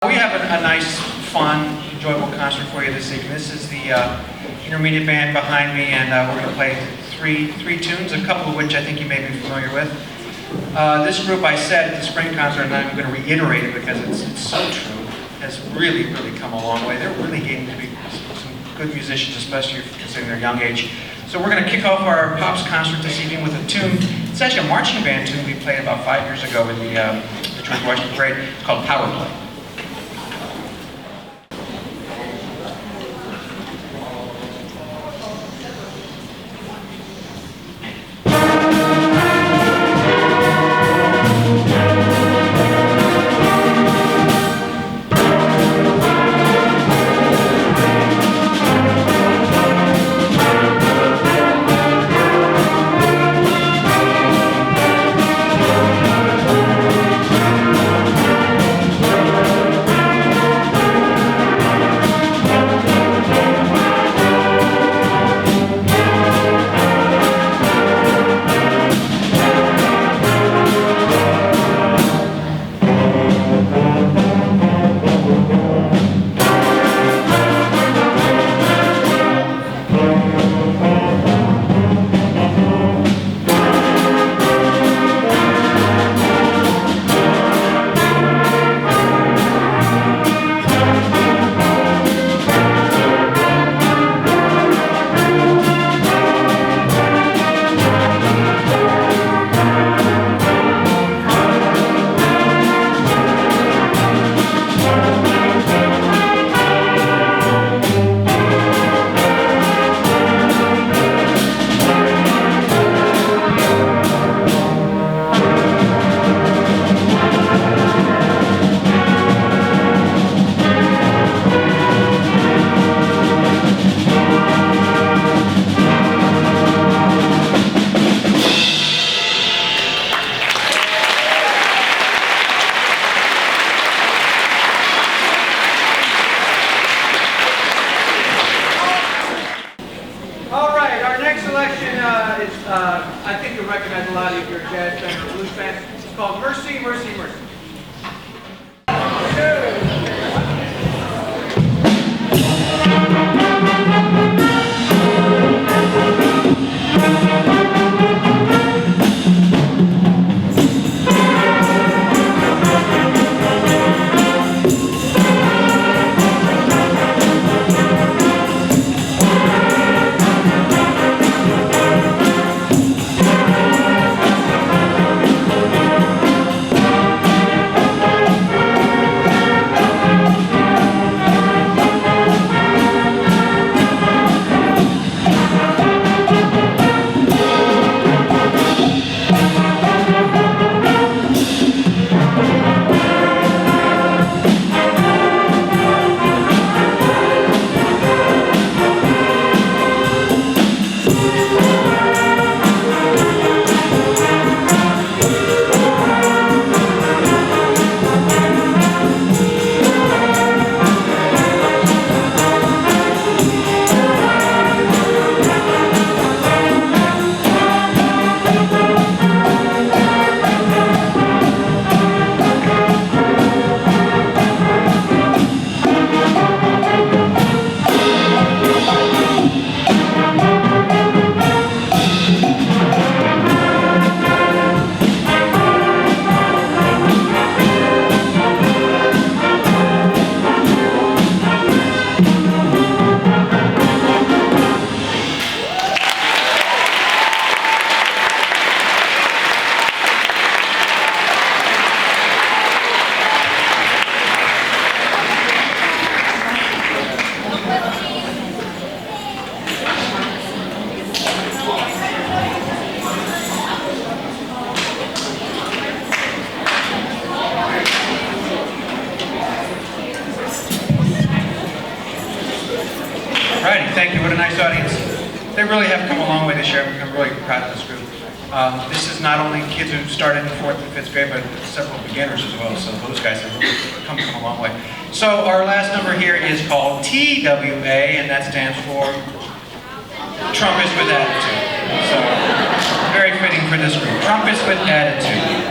We have a nice, fun, enjoyable concert for you this evening. This is the intermediate band behind me, and we're going to play three tunes, a couple of which I think you may be familiar with. This group, I said at the spring concert, and I'm going to reiterate it because it's so true, has really come a long way. They're really getting to be some good musicians, especially considering their young age. So we're going to kick off our Pops concert this evening with a tune. It's actually a marching band tune we played about 5 years ago in the George Washington Parade. It's called Power Play. I think you'll recognize a lot of you if you're a jazz fan or a blues fan. It's called Mercy, Mercy, Mercy. Alrighty, thank you. What a nice audience. They really have come a long way this year. I'm really proud of this group. This is not only kids who started in 4th and 5th grade, but several beginners as well. So those guys have really come a long way. So our last number here is called TWA, and that stands for Trumpets with Attitude. So very fitting for this group. Trumpets with Attitude.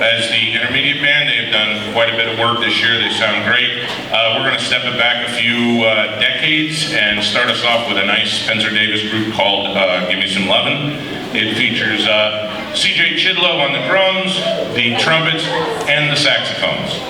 as the intermediate band. They have done quite a bit of work this year. They sound great. We're going to step it back a few decades and start us off with a nice Spencer Davis group called Give Me Some Lovin'. It features C.J. Chidlow on the drums, the trumpets, and the saxophones.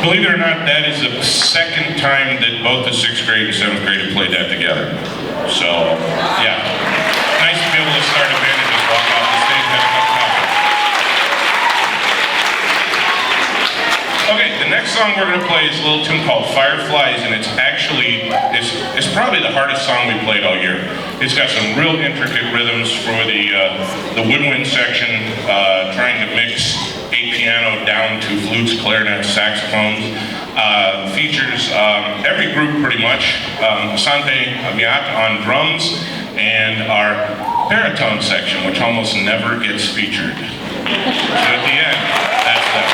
Believe it or not, that is the second time that both the 6th grade and 7th grade have played that together. So, yeah. Nice to be able to start a band and just walk off the stage and have a cup of coffee. Okay, the next song we're going to play is a little tune called Fireflies, and it's actually, it's probably the hardest song we played all year. It's got some real intricate rhythms for the woodwind section, trying to mix piano down to flutes, clarinets, saxophones. Features every group pretty much. Asante Amiat on drums, and our baritone section, which almost never gets featured. So at the end, that's that.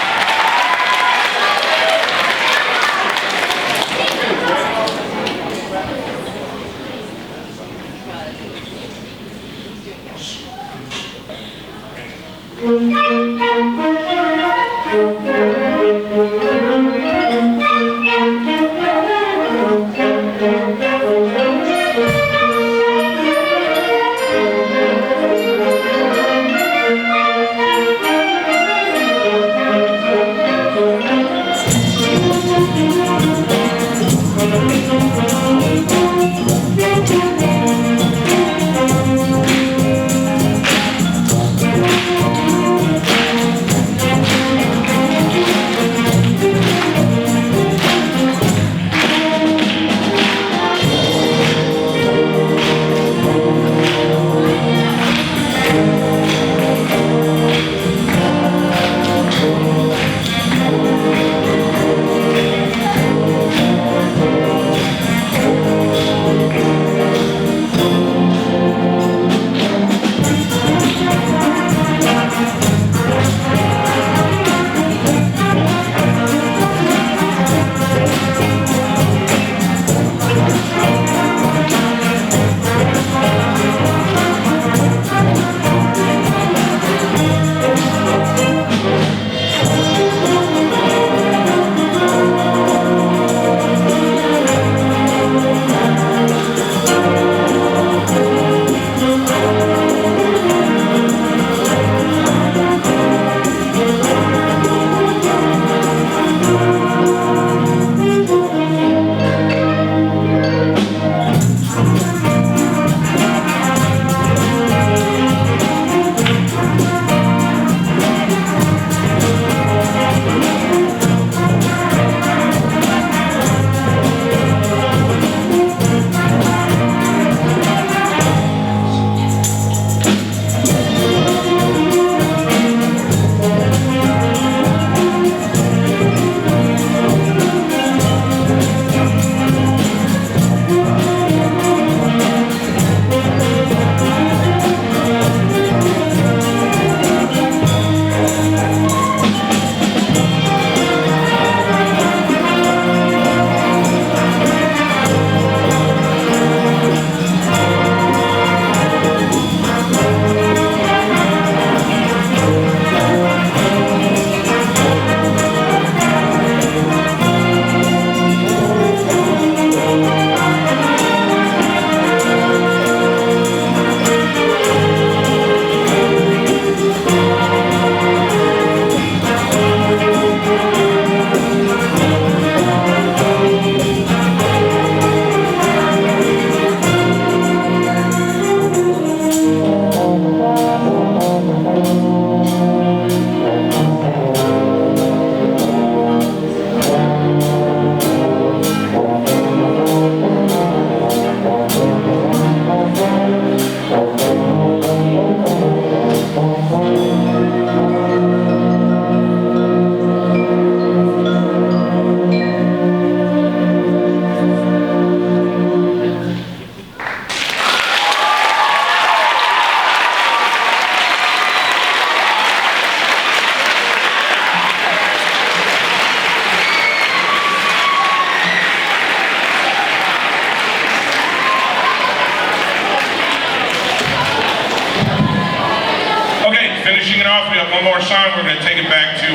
off, we have one more song. We're going to take it back to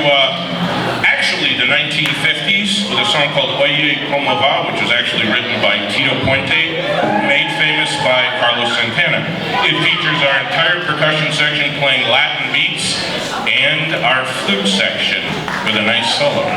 actually the 1950s with a song called Oye Como Va, which was actually written by Tito Puente, made famous by Carlos Santana. It features our entire percussion section playing Latin beats and our flute section with a nice solo.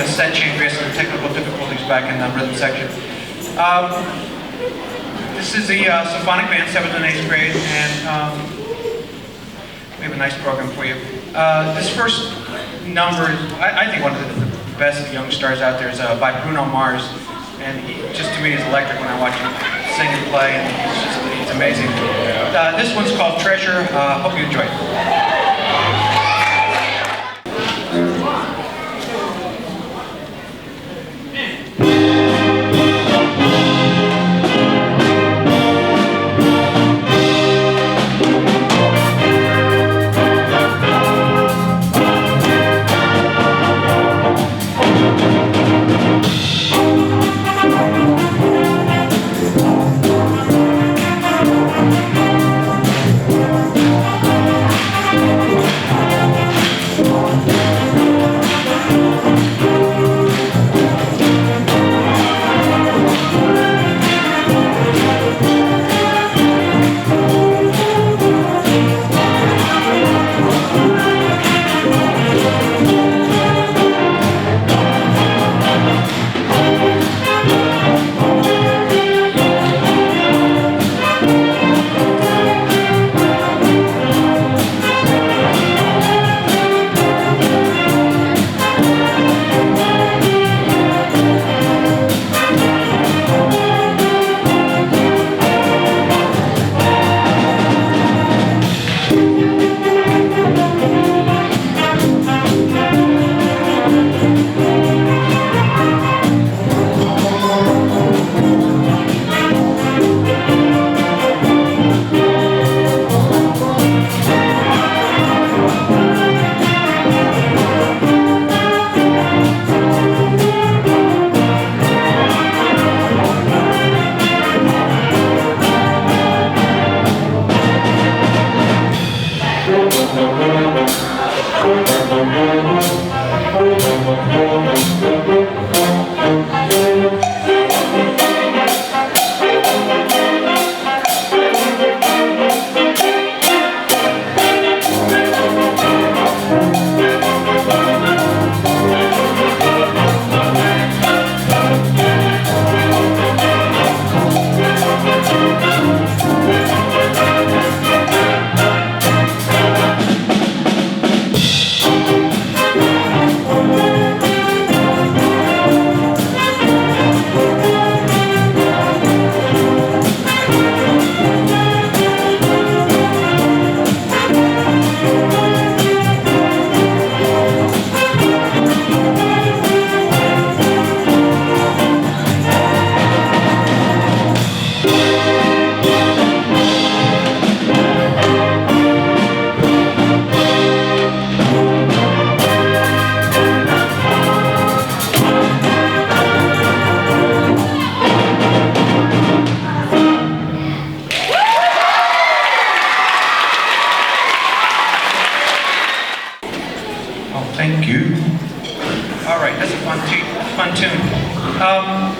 Set change based on the technical difficulties back in the rhythm section. This is the symphonic band, 7th and 8th grade, and we have a nice program for you. This first number is, I think, one of the best young stars out there is by Bruno Mars, and he just to me is electric when I watch him sing and play, and it's amazing. This one's called Treasure. Hope you enjoy it.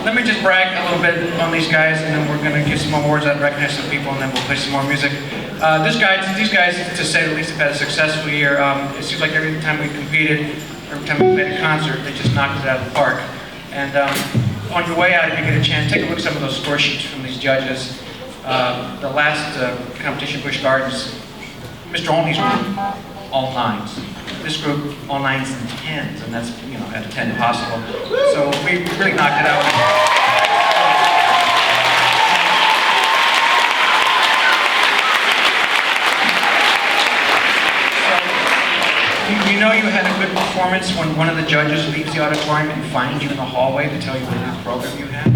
Let me just brag a little bit on these guys, and then we're going to give some awards and recognize some people, and then we'll play some more music. These guys, to say the least, have had a successful year. It seems like every time we competed, every time we played a concert, they just knocked it out of the park. And on your way out, if you get a chance, take a look at some of those score sheets from these judges. The last competition, Busch Gardens, Mr. Olney's group, all 9s. This group, all 9s and 10s, and that's, out of 10 possible. So we really knocked it out. You know you had a good performance when one of the judges leaves the auditorium and finds you in the hallway to tell you what new program you have.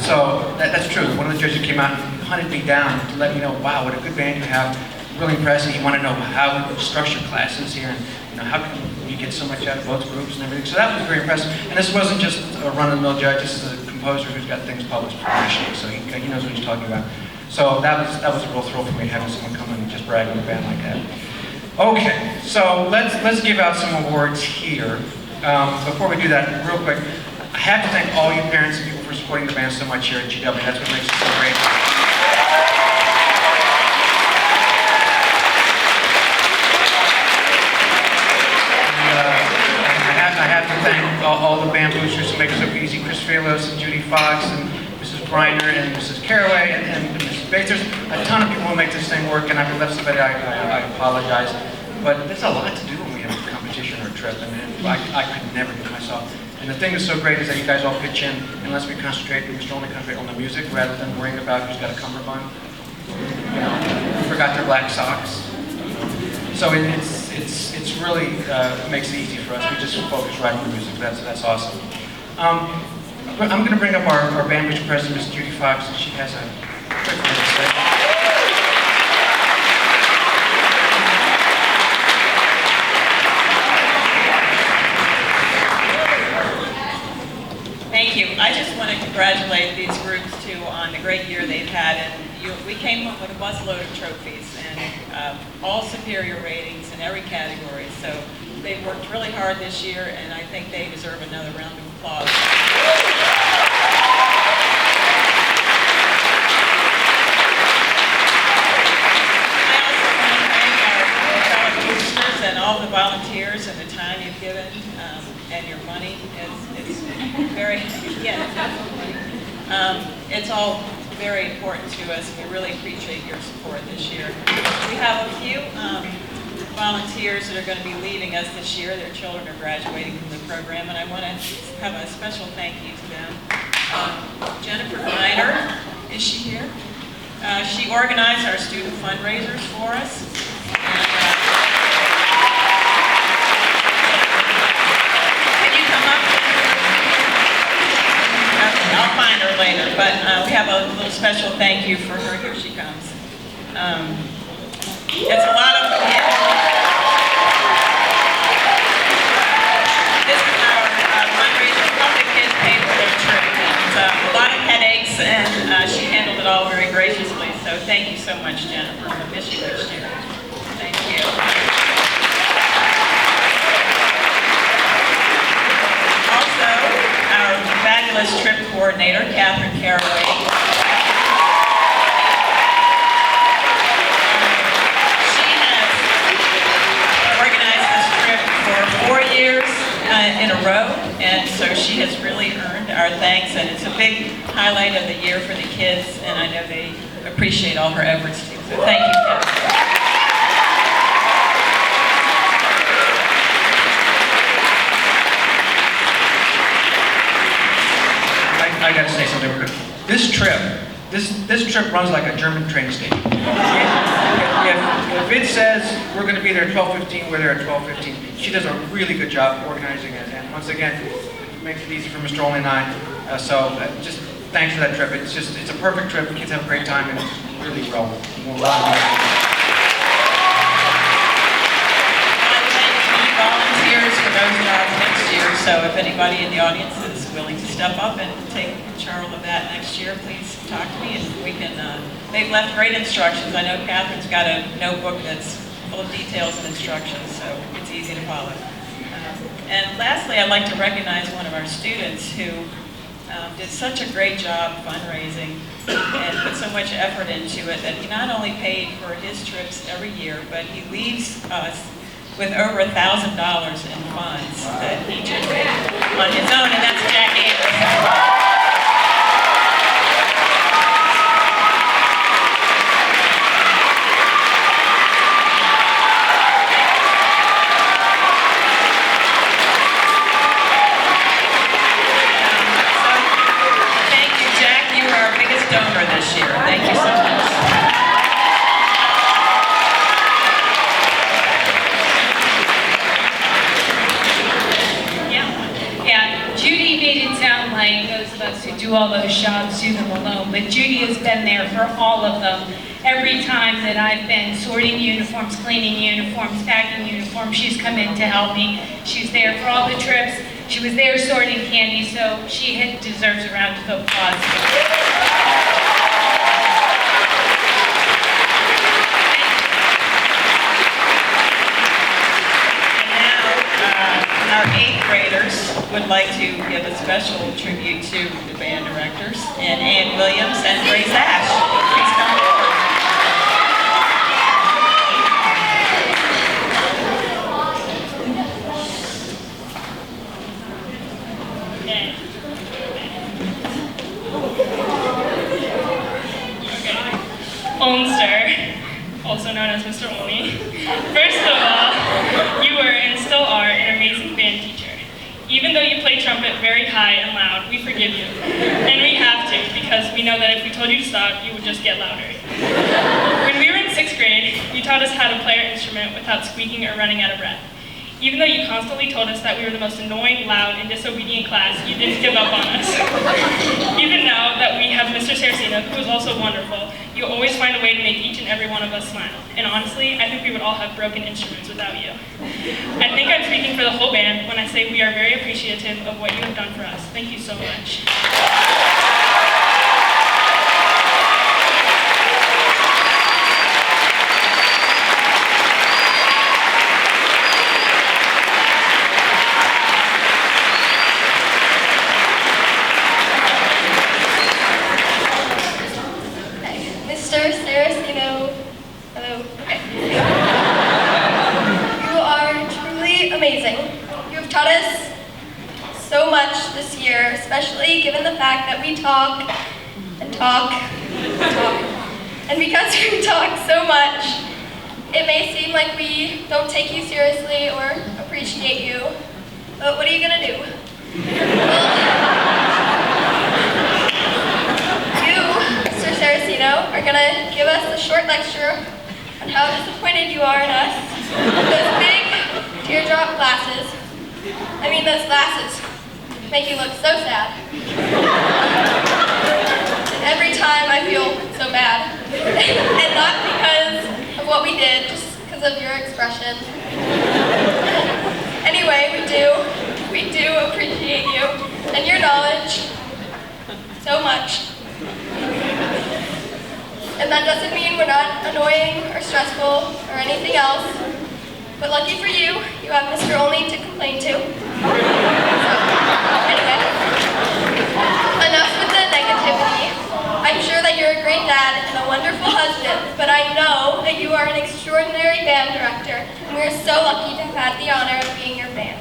So that's true. One of the judges came out and hunted me down to let me know, wow, what a good band you have. Really impressive. You want to know how we structure classes here, and how can you get so much out of both groups and everything. So that was very impressive. And this wasn't just a run-of-the-mill judge. This is a composer who's got things published professionally, so he knows what he's talking about. So that was a real thrill for me, having someone come in and just brag on a band like that. Okay, so let's give out some awards here. Before we do that, real quick, I have to thank all you parents and people for supporting the band so much here at GW. That's what makes it so great. I have to thank all the band boosters who make it so easy. Chris Falos and Judy Fox and Mrs. Briner and Mrs. Caraway and Mrs. Bates. There's a ton of people who make this thing work, and if I left somebody, I apologize. But there's a lot to do when we have a competition or a trip, and I could never do it myself. And the thing that's so great is that you guys all pitch in, and lets me concentrate, we just only concentrate on the music rather than worrying about who's got a cummerbund, who forgot their black socks. So it's really makes it easy for us. We just focus right on the music. That's awesome. I'm going to bring up our band booster president, Ms. Judy Fox, and she has a quick word to say. Thank you. I just want to congratulate these groups too on the great year they've had, and we came up with a busload of trophies and all superior ratings in every category. So they've worked really hard this year, and I think they deserve another round of applause. I also want to thank our fellow boosters and all the volunteers and the time you've given and your money. It's very, it's all very important to us. We really appreciate your support this year. We have a few volunteers that are going to be leaving us this year. Their children are graduating from the program, and I want to have a special thank you to them. Jennifer Miner, is she here? She organized our student fundraisers for us. Can you come up? I'll find her later, but we have a little special thank you for her. Here she comes. It's a lot of, this is our fundraiser. Help the kids pay for their trip. It's a lot of headaches, and she handled it all very graciously. So thank you so much, Jennifer. We'll miss you next year. Thank you. Also, our fabulous trip coordinator, Catherine Caraway. She has organized this trip for 4 years in a row, and so she has really earned our thanks, and it's a big highlight of the year for the kids, and I know they appreciate all her efforts too. So thank you, Catherine. I got to say something real quick. This trip runs like a German train station. If it says we're going to be there at 12:15, we're there at 12:15. She does a really good job organizing it, and once again, makes it easy for Mr. Olney and I. So just thanks for that trip. It's a perfect trip. The kids have a great time, and it's really well. Volunteers for those jobs next year, so if anybody in the audience is willing to step up and take charge of that next year, please talk to me and we can, they've left great instructions. I know Catherine's got a notebook that's full of details and instructions, so it's easy to follow. And lastly, I'd like to recognize one of our students who did such a great job fundraising and put so much effort into it that he not only paid for his trips every year, but he leaves us with over $1,000 in funds that he generated on his own, and that's Jack Anderson. Donor this year. Thank you so much. Yeah, Judy made it sound like those of us who do all those jobs do them alone, but Judy has been there for all of them. Every time that I've been sorting uniforms, cleaning uniforms, packing uniforms, she's come in to help me. She's there for all the trips. She was there sorting candy, so she deserves a round of applause. Our 8th graders would like to give a special tribute to the band directors, and Ann Williams and Grace Ash. Please come forward. Olmster, also known as Mr. Olney. First of all, you were and still are an amazing band teacher. Even though you play trumpet very high and loud, we forgive you. And we have to, because we know that if we told you to stop, you would just get louder. When we were in 6th grade, you taught us how to play our instrument without squeaking or running out of breath. Even though you constantly told us that we were the most annoying, loud, and disobedient class, you didn't give up on us. Even now that we have Mr. Saraceno, who is also wonderful, you always find a way to make each and every one of us smile. And honestly, I think we would all have broken instruments without you. I think I'm speaking for the whole band when I say we are very appreciative of what you have done for us. Thank you so much. Mr. Saraceno, hello. Okay. You are truly amazing. You have taught us so much this year, especially given the fact that we talk and talk and talk. And because we talk so much, it may seem like we don't take you seriously or appreciate you, but what are you gonna do? Mr. Saraceno, are going to give us a short lecture on how disappointed you are in us. Those big teardrop glasses, those glasses make you look so sad. And every time I feel so bad. And not because of what we did, just because of your expression. Anyway, we do appreciate you and your knowledge so much. And that doesn't mean we're not annoying or stressful or anything else. But lucky for you, you have Mr. Olney to complain to. So, anyway, enough with the negativity. I'm sure that you're a great dad and a wonderful husband, but I know that you are an extraordinary band director, and we're so lucky to have had the honor of being your band.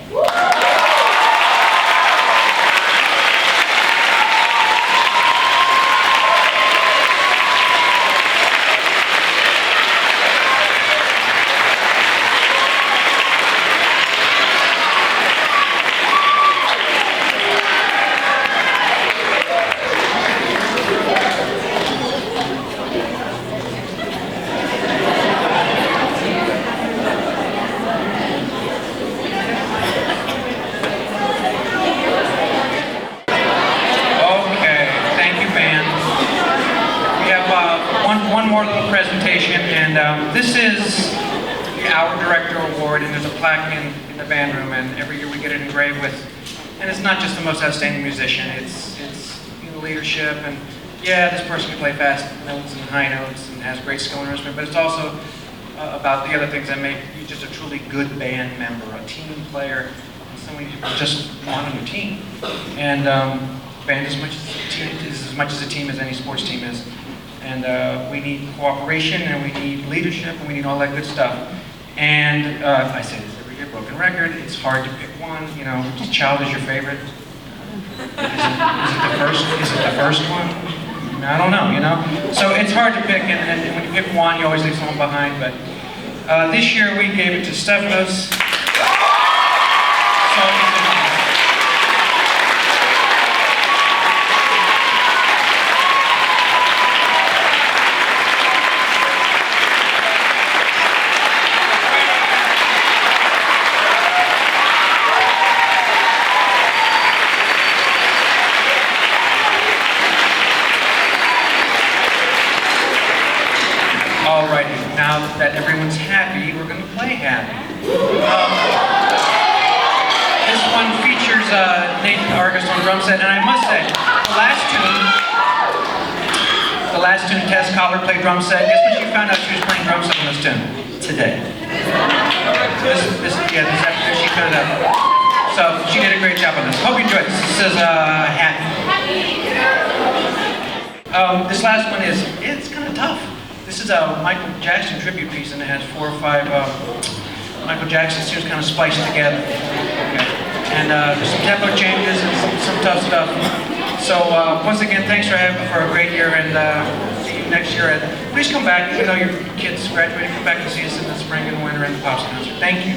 One more little presentation, and this is the Our Director Award, and there's a plaque in the band room, and every year we get it engraved with, and it's not just the most outstanding musician, it's leadership, and yeah, this person can play fast notes and high notes and has great skill in instrument, but it's also about the other things that make you just a truly good band member, a team player, and someone you just want on your team. And band is as much as a team as any sports team is. And we need cooperation, and we need leadership, and we need all that good stuff. And I say this every year, broken record, it's hard to pick one. You know, which child is your favorite? Is it the first one? I don't know, you know? So it's hard to pick, and when you pick one, you always leave someone behind. But this year we gave it to Stefanos. Alrighty, now that everyone's happy, we're going to play happy. This one features Nathan Argus on drum set, and I must say, the last tune, Tess Cobbler played drum set. Guess when she found out she was playing drum set on this tune? Today. This afternoon she found out. So she did a great job on this. Hope you enjoyed this. This is Happy. This last one it's kind of tough. This is a Michael Jackson tribute piece, and it has 4 or 5 Michael Jackson tunes kind of spliced together. Okay. And there's some tempo changes and some tough stuff. So once again, thanks for a great year, and see you next year. And please come back, even though your kids graduated, come back and see us in the spring and winter and the Pops concert. Thank you.